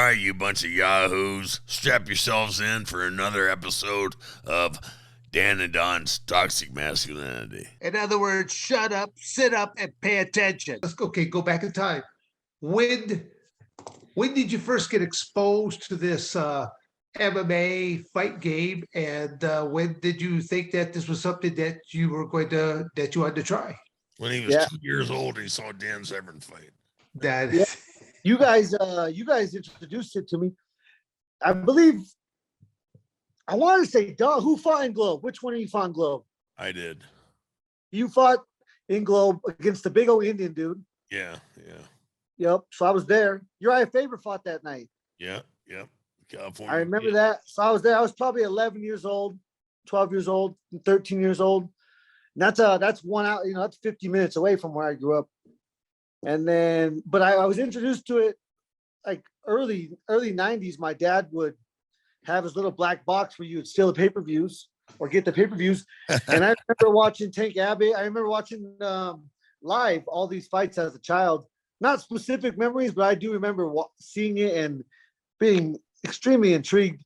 right, you bunch of yahoos, strap yourselves in for another episode of Dan and Don's Toxic Masculinity. In other words, shut up, sit up, and pay attention. Let's go back in time. When did you first get exposed to this MMA fight game, and when did you think that this was something that you wanted to try? When he was 2 years old, he saw Dan Severn fight. You guys introduced it to me. I believe. I want to say, Don, who fought in Globe? Which one of you fought in Globe? I did. You fought in Globe against the big old Indian dude. Yeah. Yep. So I was there. Uriah Faber fought that night. Yeah. California. I remember that. So I was there. I was probably 11 years old, 12 years old, 13 years old. And that's 1 hour. That's 50 minutes away from where I grew up. And then, but I was introduced to it like early 90s. My dad would have his little black box where you would steal the pay-per-views or get the pay-per-views. And I remember watching Tank Abbott. I remember watching live all these fights as a child. Not specific memories, but I do remember seeing it and being extremely intrigued.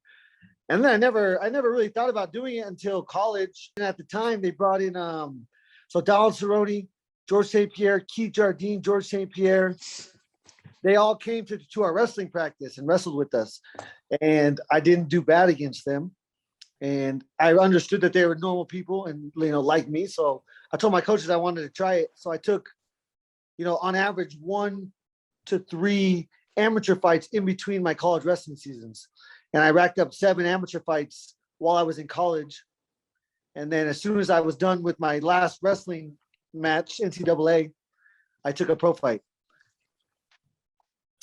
And then I never really thought about doing it until college. And at the time, they brought in so Donald Cerrone, George St. Pierre, Keith Jardine, George St. Pierre. They all came to our wrestling practice and wrestled with us. And I didn't do bad against them. And I understood that they were normal people and, like me. So I told my coaches I wanted to try it. So I took, on average, 1 to 3 amateur fights in between my college wrestling seasons. And I racked up 7 amateur fights while I was in college. And then as soon as I was done with my last wrestling match, NCAA, I took a pro fight.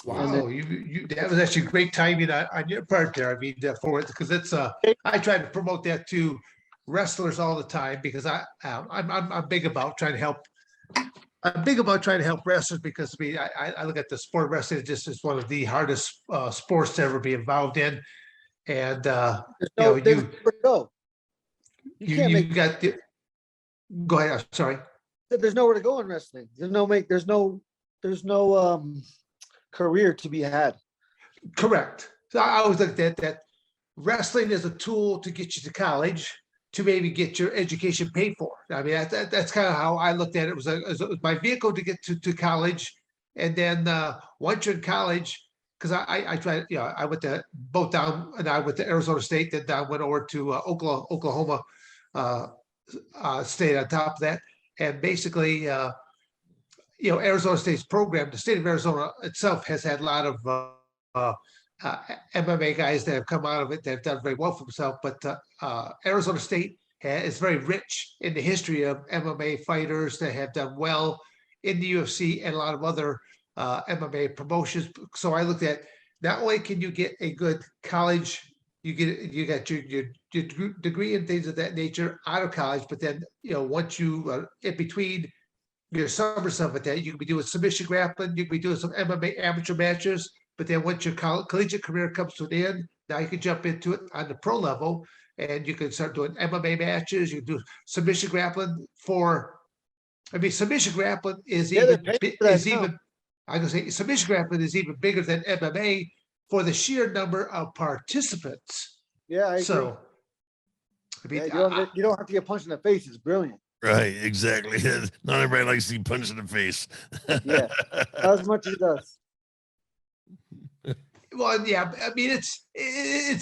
Wow, that was actually great timing on your part there. I mean, for it, because it's I try to promote that to wrestlers all the time because I'm big about trying to help. I'm big about trying to help wrestlers because I look at the sport of wrestling just as one of the hardest sports to ever be involved in, and you got the. Go ahead. I'm sorry. There's nowhere to go in wrestling. There's no career to be had. Correct. So I always looked at that wrestling is a tool to get you to college to maybe get your education paid for. I mean, that's kind of how I looked at it. It was my vehicle to get to college. And then once you're in college, because I tried, I went to both down and I went to Arizona State, then I went over to Oklahoma State on top of that. And basically, Arizona State's program, the state of Arizona itself has had a lot of MMA guys that have come out of it that have done very well for themselves. But Arizona State is very rich in the history of MMA fighters that have done well in the UFC and a lot of other MMA promotions. So I looked at not only can you get a good college, you got your degree and things of that nature out of college, but then once you in between your summer stuff with that, you can be doing submission grappling, you can be doing some MMA amateur matches, but then once your collegiate career comes to an end, now you can jump into it on the pro level and you can start doing MMA matches, you can do submission grappling submission grappling is submission grappling is even bigger than MMA for the sheer number of participants. Yeah, I agree. So you don't have to get punched in the face. It's brilliant. Right, exactly. Not everybody likes to be punched in the face. Yeah, as much as it does. Well, yeah, I mean, it's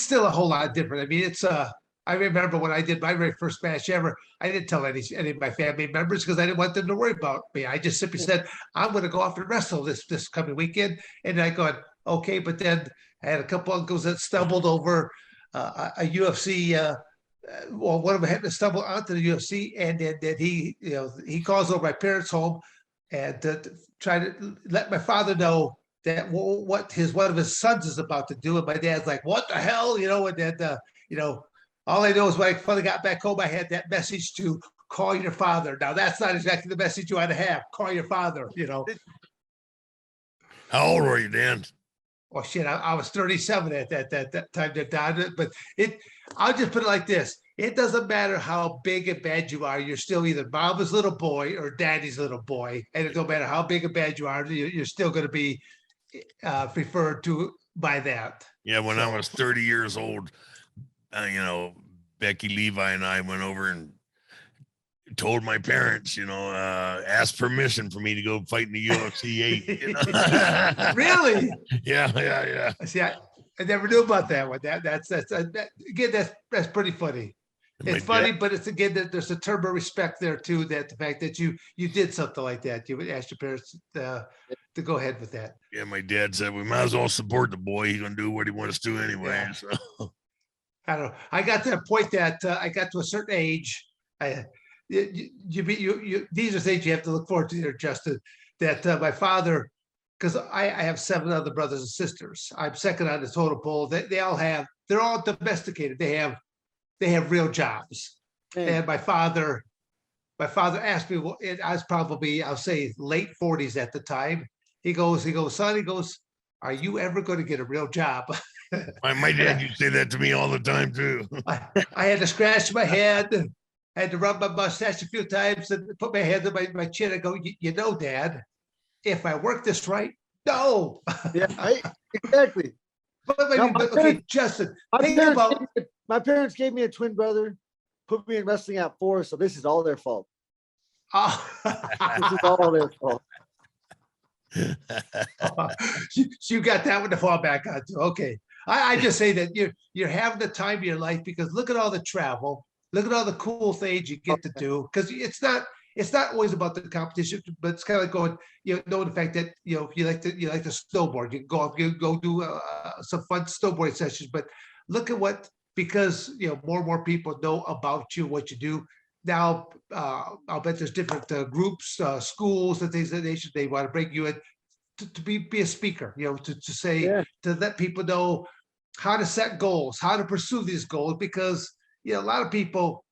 still a whole lot different. I mean, it's I remember when I did my very first match ever, I didn't tell any of my family members because I didn't want them to worry about me. I just simply said, I'm going to go off and wrestle this coming weekend. And I go, okay, but then I had a couple uncles that stumbled over a UFC. Well, one of them had to stumble onto the UFC, and then he calls over my parents' home and to try to let my father know that what one of his sons is about to do. And my dad's like, "What the hell?" And then all I know is when I finally got back home, I had that message to call your father. Now that's not exactly the message you want to have. Call your father. How old were you, Dan? Oh shit! I was 37 at that time. But I'll just put it like this: it doesn't matter how big and bad you are. You're still either mama's little boy or daddy's little boy, and it don't matter how big and bad you are. You're still going to be referred to by that. Yeah, when I was 30 years old, Becky Levi and I went over and told my parents, asked permission for me to go fight in the UFC 8. Really? Yeah. See, I never knew about that one. That's pretty funny. It's funny, but it's again that there's a term of respect there too. That the fact that you did something like that, you would ask your parents to go ahead with that. Yeah, my dad said we might as well support the boy. He's gonna do what he wants to do anyway. Yeah. So I don't know. I got to a point that I got to a certain age. These are things you have to look forward to there, Justin. That my father, because I have 7 other brothers and sisters. I'm second on the totem pole. They're all domesticated. They have real jobs. And my father asked me, well, I was probably, I'll say late 40s at the time. He goes, son, are you ever going to get a real job? my dad used to say that to me all the time too. I had to scratch my head. I had to rub my mustache a few times and put my hand on my chin and go, Dad, if I work this right, no. Yeah, exactly. Okay, Justin, my parents gave me a twin brother, put me in wrestling at 4, so this is all their fault. This is all their fault. So you got that one to fall back on too. Okay. I just say that you're having the time of your life because look at all the travel, look at all the cool things you get to do. Because it's not always about the competition, but it's kind of like going, know the fact that you like to snowboard. You can go do some fun snowboarding sessions. But look at because more and more people know about you, what you do. Now, I'll bet there's different groups, schools, and things of that nature. They want to bring you in to be a speaker, to say, to let people know how to set goals, how to pursue these goals, because a lot of people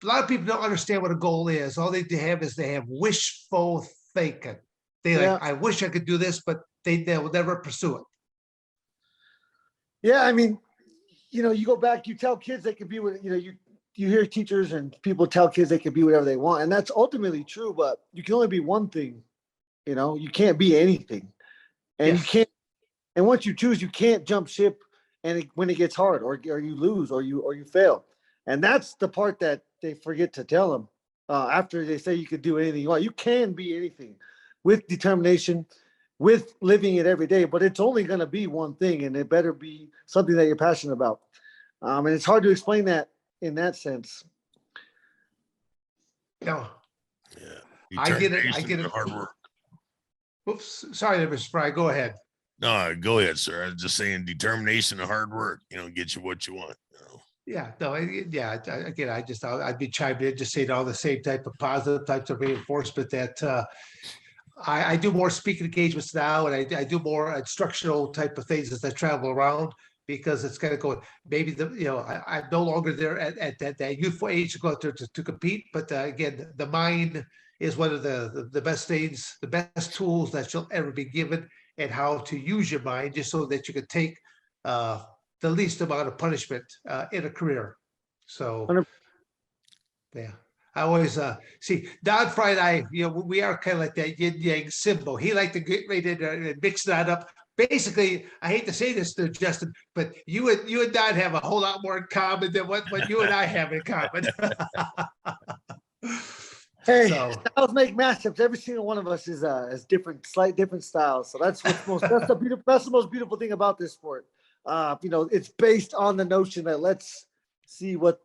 don't understand what a goal is. All they have is they have wishful thinking. I wish I could do this, but they will never pursue it. Yeah, I mean, you go back, you tell kids they can be what you hear teachers and people tell kids they can be whatever they want. And that's ultimately true, but you can only be one thing, you can't be anything. And you can't, and once you choose, you can't jump ship when it gets hard or you lose or you fail. And that's the part that they forget to tell them after they say you could do anything you want. You can be anything with determination, with living it every day, but it's only going to be one thing, and it better be something that you're passionate about. And it's hard to explain that in that sense. No. Yeah. I get it. Hard work. Oops. Sorry, Mr. Frye. Go ahead. No, go ahead, sir. I was just saying determination and hard work, get you what you want. Yeah, no, again, I'd be chiming in, just saying all the same type of positive types of reinforcement that I do more speaking engagements now, and I do more instructional type of things as I travel around, because it's kind of going, maybe I'm no longer there at that youthful age to go out there to compete. But again, the mind is one of the best things, the best tools that you'll ever be given, and how to use your mind just so that you can take the least amount of punishment in a career. So, yeah. I always see Don Frye and I, we are kind of like that yin yang symbol. He liked to get ready and mix that up. Basically, I hate to say this to Justin, but you and Don have a whole lot more in common than what you and I have in common. Hey, styles make matchups. Every single one of us is different styles. So that's the most beautiful thing about this sport. It's based on the notion that let's see what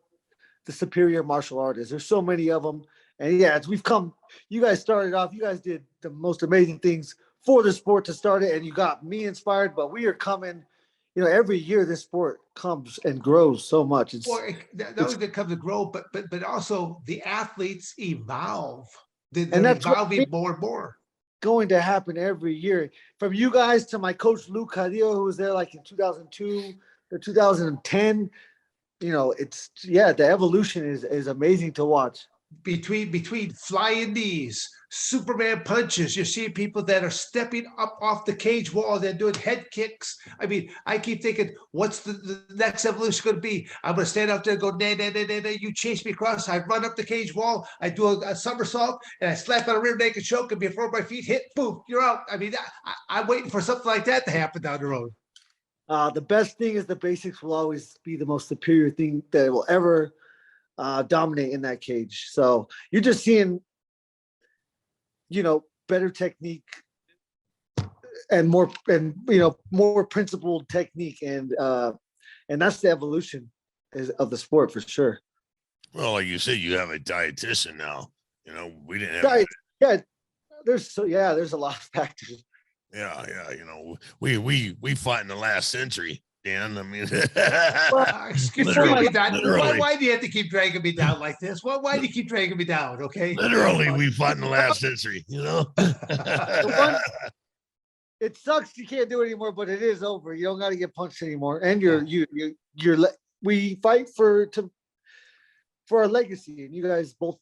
the superior martial art is. There's so many of them. And you guys started off, you guys did the most amazing things for the sport to start it, and you got me inspired, but we are coming, every year this sport comes and grows so much. Not only it comes to grow, but also the athletes evolve. They're evolving more and more. Going to happen every year. From you guys to my coach Lou Cadillo, who was there like in 2002 or 2010. The evolution is amazing to watch. Between flying knees, Superman punches, you see people that are stepping up off the cage wall, they're doing head kicks. I mean, I keep thinking, what's the next evolution going to be? I'm going to stand out there and go, nah, you chase me across, I run up the cage wall, I do a somersault, and I slap on a rear naked choke, and before my feet hit, boom, you're out. I mean, I'm waiting for something like that to happen down the road. The best thing is the basics will always be the most superior thing that will ever dominate in that cage. So you're just seeing, better technique and more principled technique, and that's the evolution of the sport for sure. Well, like you said, you have a dietitian now. We didn't have Diet, yeah, there's a lot of factors. Yeah. We fought in the last century, Dan. I mean, Excuse me, why do you have to keep dragging me down like this? Why do you keep dragging me down? Okay. Literally, we fought in the last century. It sucks you can't do it anymore, but it is over. You don't got to get punched anymore, and we fight for our legacy, and you guys both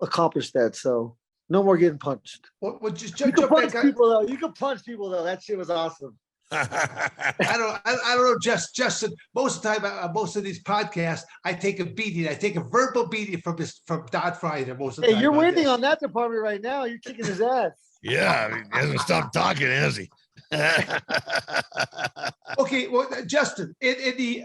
accomplished that. So no more getting punched. Well, just you can punch people though. You can punch people though. That shit was awesome. I don't know, Justin. Most of the time, most of these podcasts, I take a beating. I take a verbal beating from Don Frye. Most of the time, you're winning on that department right now. You're kicking his ass. Yeah, he hasn't stopped talking, has he? Okay, well, Justin, in the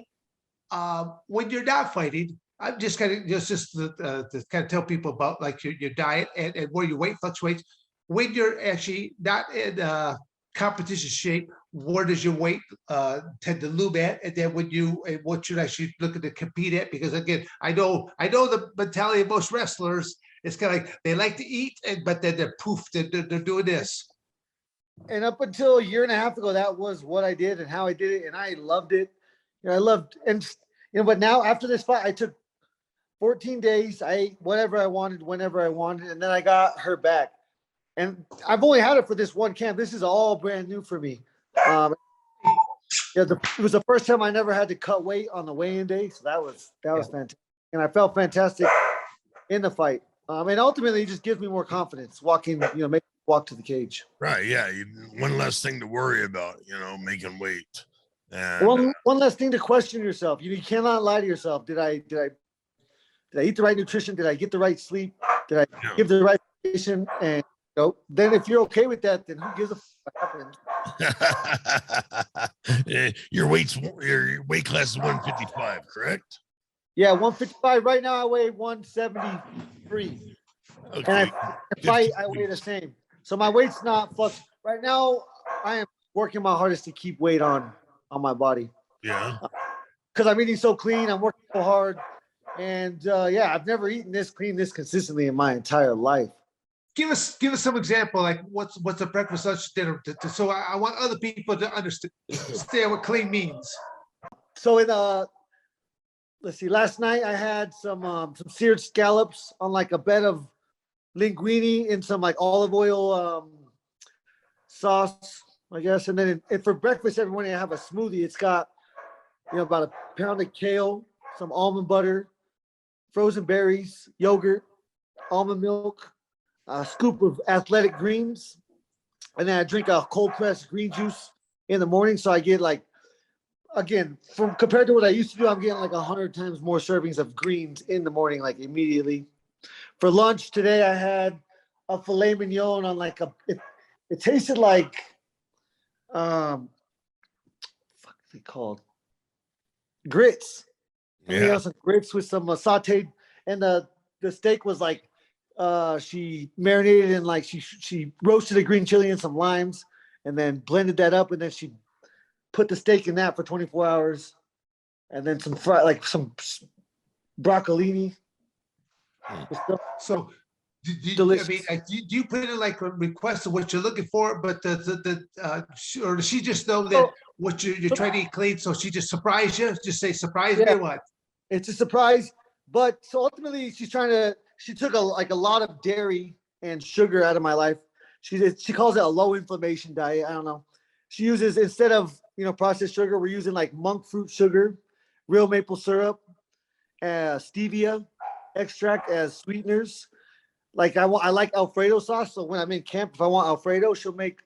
when you're not fighting, I'm just kind of just to kind of tell people about like your diet and where your weight fluctuates. When you're actually not in competition shape, where does your weight tend to loom at? And then what should I actually looking to compete at? Because again, I know the mentality of most wrestlers. It's kind of like they like to eat, but then they're poof, they're doing this. And up until a year and a half ago, that was what I did and how I did it, and I loved it. But now after this fight, I took 14 days. I ate whatever I wanted, whenever I wanted, and then I got her back. And I've only had it for this one camp. This is all brand new for me. It was the first time I never had to cut weight on the weigh-in day, so that was fantastic, and I felt fantastic in the fight. And ultimately, it just gives me more confidence walking, make me walk to the cage. Right. Yeah. One less thing to worry about, making weight. And one less thing to question yourself. You cannot lie to yourself. Did I eat the right nutrition? Did I get the right sleep? Did I give the right nutrition? And then if you're okay with that, then who gives a fuck what happened? Your weight class is 155, correct? Yeah, 155. Right now I weigh 173. Okay. And I weigh the same. So my weight's not flux. Right now I am working my hardest to keep weight on my body. Yeah. Because I'm eating so clean. I'm working so hard. And I've never eaten this clean, this consistently in my entire life. Give us some example, like what's a breakfast, lunch, dinner. So I want other people to understand what clean means. So let's see. Last night I had some seared scallops on like a bed of linguine in some like olive oil sauce, I guess. And then for breakfast every morning I have a smoothie. It's got about a pound of kale, some almond butter, frozen berries, yogurt, almond milk, a scoop of athletic greens, and then I drink a cold pressed green juice in the morning. So I get like, again, from compared to what I used to do, I'm getting like 100 times more servings of greens in the morning, like immediately. For lunch today, I had a filet mignon on like it tasted like, fuck they called grits. Yeah, some grits with some sauteed, and the steak was like, she marinated in like she roasted a green chili and some limes, and then blended that up, and then she put the steak in that for 24 hours, and then some some broccolini. So, do you put in like a request of what you're looking for, but or does she just know that what you're trying to eat clean? So she just surprise you, just say surprise me or what? It's a surprise, but so ultimately she took a lot of dairy and sugar out of my life. She calls it a low inflammation diet. I don't know. She uses, instead of processed sugar, we're using like monk fruit sugar, real maple syrup, stevia extract as sweeteners. Like I like Alfredo sauce. So when I'm in camp, if I want Alfredo, she'll make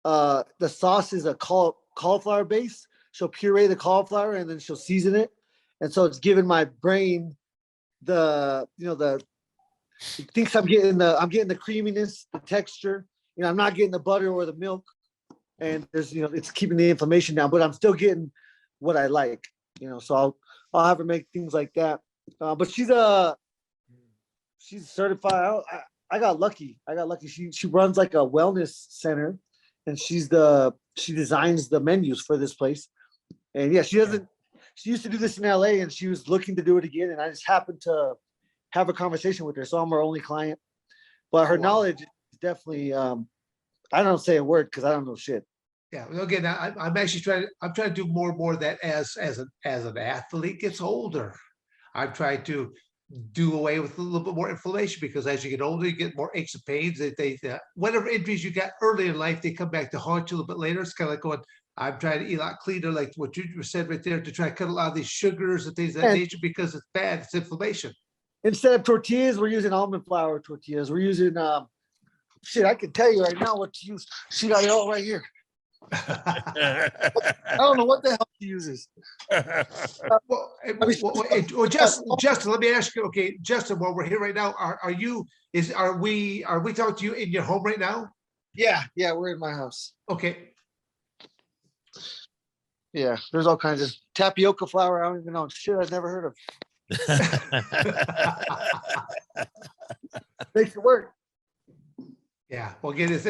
the sauce is a cauliflower base. She'll puree the cauliflower and then she'll season it. And so it's giving my brain it thinks I'm getting the creaminess, the texture. I'm not getting the butter or the milk. and there's, it's keeping the inflammation down, but I'm still getting what I like, so I'll have her make things like that. But she's certified. I got lucky. She runs like a wellness center, and she designs the menus for this place. And yeah, she used to do this in LA, and she was looking to do it again. And I just happened to have a conversation with her. So I'm her only client, but her knowledge is definitely, I don't say a word because I don't know shit. Yeah. Well, again, I'm actually trying to do more and more of that as an athlete gets older. I've tried to do away with a little bit more inflammation, because as you get older, you get more aches and pains. Whatever injuries you got early in life, they come back to haunt you a little bit later. It's kind of like going, I'm trying to eat a lot cleaner, like what you said right there, to try to cut a lot of these sugars and things of that nature, because it's bad. It's inflammation. Instead of tortillas, we're using almond flour tortillas. We're using, I can tell you right now what to use. She got it all right here. I don't know what the hell she uses. Justin, let me ask you. Okay, Justin, while we're here right now, are we talking to you in your home right now? Yeah, we're in my house. Okay. Yeah, there's all kinds of tapioca flour. I don't even know. Shit, I've never heard of. Makes it work. Yeah. Well, again, it's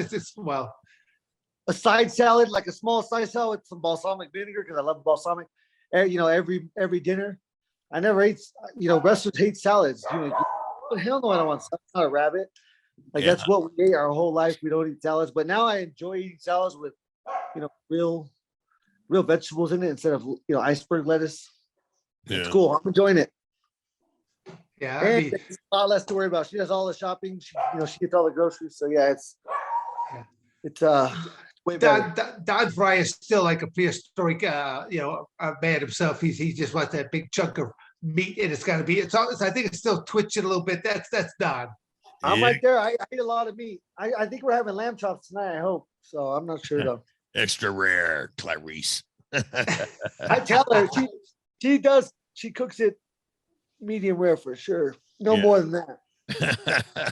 a side salad, like a small side salad with some balsamic vinegar, because I love balsamic. Every dinner. I never ate. Wrestlers hate salads. Hell no, I don't want salads. I'm not a rabbit. That's what we ate our whole life. We don't eat salads, but now I enjoy eating salads with, real vegetables in it instead of iceberg lettuce. Yeah. It's cool. I'm enjoying it. Yeah, and it's a lot less to worry about. She does all the shopping. She gets all the groceries. So yeah, it's way better. Don Frye is still like a prehistoric, a man himself. He just wants that big chunk of meat, and it's got to be. I think it's still twitching a little bit. That's Don. I'm right there. I eat a lot of meat. I think we're having lamb chops tonight. I hope so. I'm not sure though. Extra rare, Clarice. I tell her she does. She cooks it medium rare for sure. No more than that.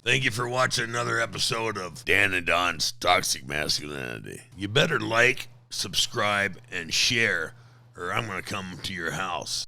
Thank you for watching another episode of Dan and Don's Toxic Masculinity. You better like, subscribe, and share, or I'm going to come to your house.